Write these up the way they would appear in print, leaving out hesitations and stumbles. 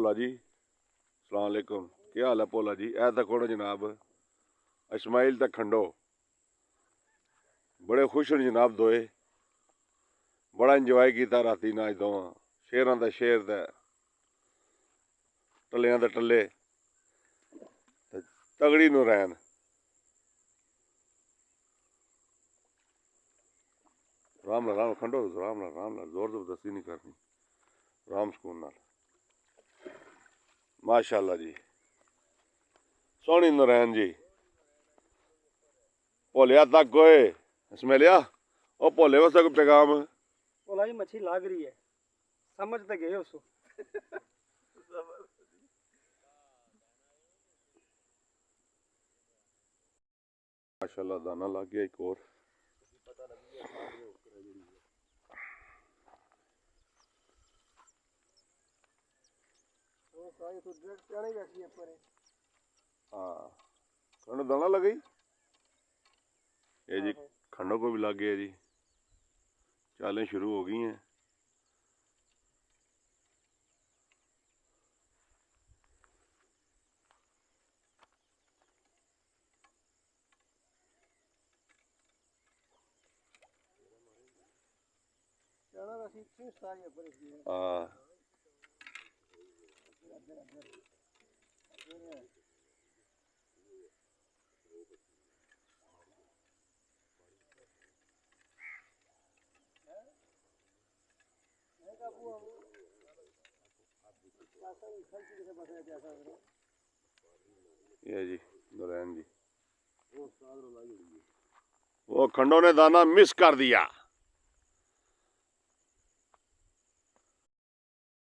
भोला जी अस्सलाम वालेकुम क्या हाल है भोला जी ऐ तक जनाब इस्माइल ते खंडो बड़े खुश न जनाब दोए बड़ा इंजॉय किया राती ना अज दोवां शेरां दा शेर ते टल्लियां दे टल्ले तगड़ी नूं रैन राम नाल खंडो राम नाल जोर जबरदस्ती नहीं करनी राम सुकून नाल माशाअल्लाह जी सोहनी नरैन जी भोलिया तक गोए इसमेलिया ओ भोले वास्ते कोई पैगाम भोला जी मच्छी लाग रही है समझ तो गए उसको माशाअल्लाह दाना लग गया एक और हाँ खंडो दाना लग गई ये जी खंडों को भी लग गया जी चालें शुरू हो गई हैं हाँ ये जी नरैन जी वो खंडों ने दाना मिस कर दिया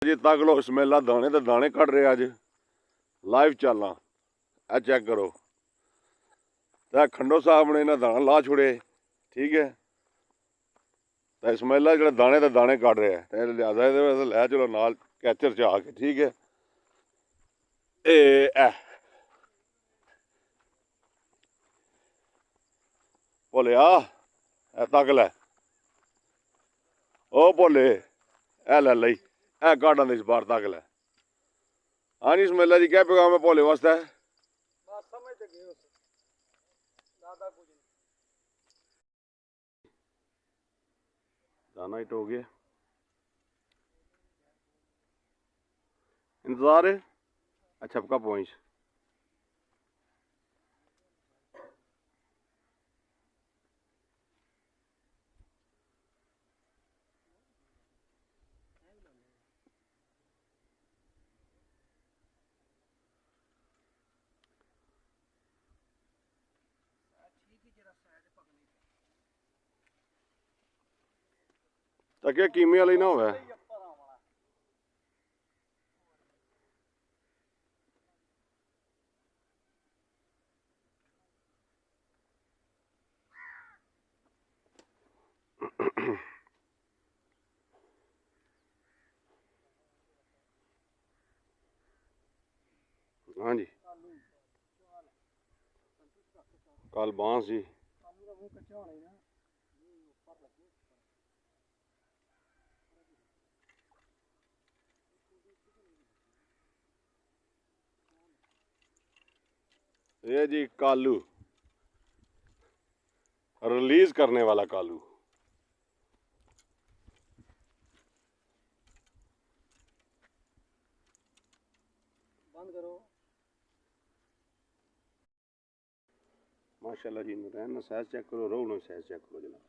जी तक लो इसमेला दाने तो दाने कट रहे अज लाइव चलना ए चेक करो तो खंडो साहब ने इन्हें दाना ला छुड़े ठीक है तो इसमेला जो दाने तो दाने कट रहे हैं लिहाजा लै चलो नाल कैचर च आके ठीक है ए भोलिया ए तक लै ओ भोले ए लै लई ए गार्डन इस बार तक लै हाँ जी इसमेला जी क्या पैगाम है भोले वास्ते दाना हिट हो गया इंतजार है अच्छा पक्का पहुंच तके कीमे वाली ना होवे हाँ जी कल बांस जी ये जी कालू रिलीज करने वाला कालू बंद करो माशाल्लाह जी नरैन साइज चेक करो रोहू ना साइज चेक करो जनाब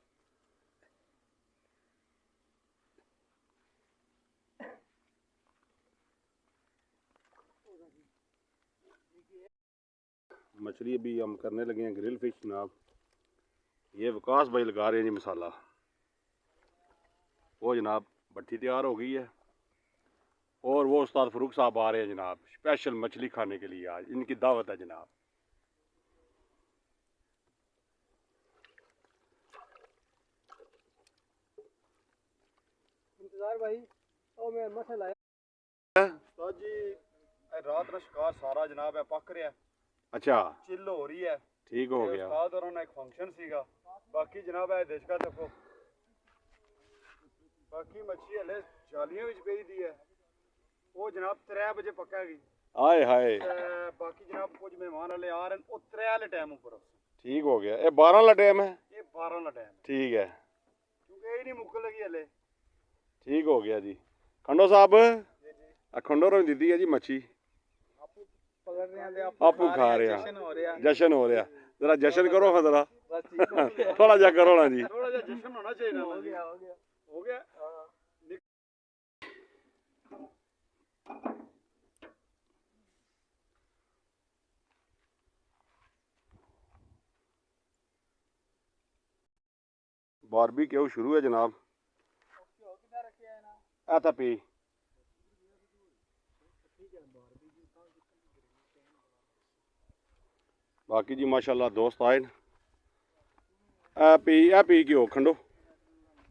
मछली अभी हम करने लगे हैं ग्रिल फिश जनाब ये विकास भाई लगा रहे हैं जी मसाला वो जनाब भट्टी तैयार हो गई है और वो उस्ताद फरूक साहब आ रहे हैं जनाब स्पेशल मछली खाने के लिए आज इनकी दावत है जनाब इंतजार भाई ओ मैं मसल आया उस्ताद जी रात का शिकार सारा जनाब है पक रहा है अच्छा चिल हो रही है ठीक हो गया उस्ताद और एक फंक्शन सीगा बाकी जनाब है देश का देखो बाकी मच्छी हले जालियां विच पेई दी है ਉਹ ਜਨਾਬ 3 ਵਜੇ ਪੱਕਾ ਗਈ ਆਏ ਹਾਏ ਬਾਕੀ ਜਨਾਬ ਕੁਝ ਮਹਿਮਾਨ ਵਾਲੇ ਆ ਰਹੇ ਨੇ ਉਹ 3 ਵਾਲੇ ਟਾਈਮ ਉੱਪਰ ਠੀਕ ਹੋ ਗਿਆ। ਇਹ 12 ਵਾਲਾ ਟਾਈਮ ਹੈ। ਇਹ 12 ਦਾ ਟਾਈਮ ਠੀਕ ਹੈ, ਕਿਉਂਕਿ ਇਹ ਨਹੀਂ ਮੁੱਕ ਲਗੀ ਹਲੇ। ਠੀਕ ਹੋ ਗਿਆ ਜੀ। ਖੰਡੋ ਸਾਹਿਬ ਆ ਖੰਡੋ ਰੋਂ ਦਿੱਤੀ ਹੈ ਜੀ ਮੱਛੀ ਆਪੂ ਪਕੜ ਰਹੇ ਆ ਤੇ ਆਪੂ ਖਾ ਰਿਹਾ। ਜਸ਼ਨ ਹੋ ਰਿਹਾ। ਜਰਾ ਜਸ਼ਨ ਕਰੋ ਹਾਂ ਜਰਾ ਬਸ ਠੀਕ ਥੋੜਾ ਜਿਹਾ ਕਰੋ ਨਾ ਜੀ। ਥੋੜਾ ਜਿਹਾ ਜਸ਼ਨ ਹੋਣਾ ਚਾਹੀਦਾ। ਹੋ ਗਿਆ ਹੋ ਗਿਆ। ਬਾਰਬੀਕਿਊ ਸ਼ੁਰੂ ਹੈ ਜਨਾਬ। ਆ ਤਾਂ ਪੀ ਬਾਕੀ ਜੀ ਮਾਸ਼ਾਅੱਲਾ ਦੋਸਤ ਆਏ ਨੇ। ਇਹ ਪੀ ਕਿਉ ਖੰਡੋ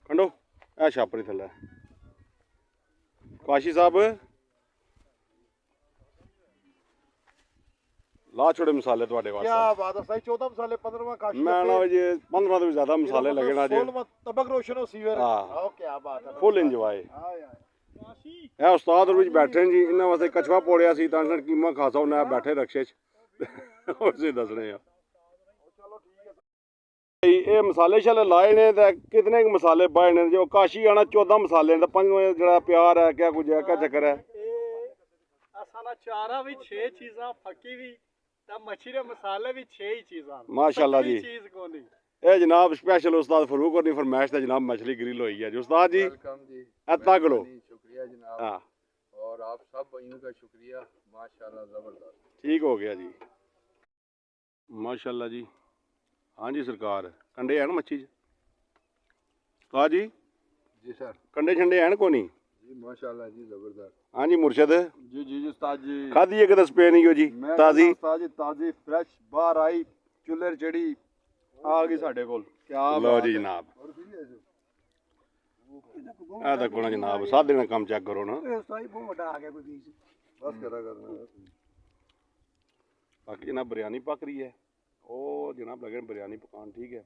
ਖੰਡੋ ਇਹ ਛਾਪਰੀ ਥੱਲੇ ਕਾਸ਼ੀ ਸਾਹਿਬ ਲਾ ਛੋੜੇ ਮਸਾਲੇ ਤੁਹਾਡੇ ਵਾਸਤੇ। क्या बात है सही 14 मसाले 15वां काशी ਮੈਂ ਨਾ ਜੀ 15 ਤੋਂ ਵੀ ਜ਼ਿਆਦਾ ਮਸਾਲੇ ਲੱਗਣਾ ਜੀ। 16वां तबक रोशन हो सीवर हाँ। ओ क्या बात है ਫੁੱਲ ਇੰਜੋਏ। हाय हाय ਇਹ ਉਸਤਾਦ ਵਿੱਚ ਬੈਠੇ ਨੇ ਜੀ। ਇਹਨਾਂ ਵਾਸਤੇ ਕਛਵਾ ਪੋੜਿਆ ਸੀ ਤਾਂ ਸਰ ਕੀਮਾ ਖਾਸਾ ਉਹਨਾਂ ਬੈਠੇ ਰਕਸ਼ੇ 'ਚ ਉਸੇ ਦੱਸਣੇ ਆ। ਇਹ ਮਸਾਲੇ ਸ਼ਾਲੇ ਲਾਏ ਨੇ ਤੇ ਕਿਤਨੇ ਕੁ ਮਸਾਲੇ ਪਾਏ ਨੇ ਜੋ ਕਾਸ਼ੀ ਆਣਾ 14 ਮਸਾਲੇ ਨੇ ਤੇ ਪੰਜਵਾਂ ਜਿਹੜਾ ਪਿਆਰ ਹੈ ਕਿਆ ਕੁਝ ਹੈ ਕਿਆ ਚੱਕਰ ਹੈ। ਅਸਾਂ ਚਾਰਾ ਵੀ 6 ਚੀਜ਼ਾਂ ਫੱਕੀ ਵੀ ਤਾਂ ਮੱਛੀ ਦੇ ਮਸਾਲੇ ਵੀ 6 ਹੀ ਚੀਜ਼ਾਂ ਮਾਸ਼ਾਅੱਲਾ ਜੀ। ਚੀਜ਼ ਕੋਈ ਨਹੀਂ। ਇਹ ਜਨਾਬ ਸਪੈਸ਼ਲ ਉਸਤਾਦ ਫਰੂਕ ਔਰ ਦੀ ਫਰਮਾਇਸ਼ ਤੇ ਜਨਾਬ मछली ग्रिल हुई है जी। उस्ताद जी वेलकम जी। तक लो। शुक्रिया जनाब। हाँ और आप सब भाइयों का शुक्रिया। माशाल्लाह जबरदस्त। ठीक हो गया जी माशाल्लाह जी। हाँ जी सरकार कंडे हैं ना मच्छी उस्ताद जी जी सर। कंडे छंडे हैं को नहीं जी माशाल्लाह जी जबरदस्त। हाँ जी मुर्शद जी जी जी उस्ताद जी खादी है कि स्पेन ही हो जी ताजी ਉਸਤਾਦ ਜੀ ਤਾਜ਼ੀ ਫਰੈਸ਼ ਬਾਹਰ ਆਈ ਚੁੱਲ੍ਹੇ ਜਿਹੜੀ ਆ ਗਈ ਸਾਡੇ ਕੋਲ। ਕਿਆ लो जी जनाब ਇਹ ਤਾਂ ਕੋਣਾ ਜਨਾਬ ਸਾਦੇ ਨਾਲ ਕੰਮ ਚੈੱਕ ਕਰੋ ਨਾ। ਉਸਤਾਦ ਜੀ ਬਹੁਤ ਵੱਡਾ ਆ ਗਿਆ ਕੋਈ ਪੀਸ। बस करा करना। बाकी जनाब बिरयानी पक रही है। ओ जनाब लगे बिरयानी पकान ठीक है।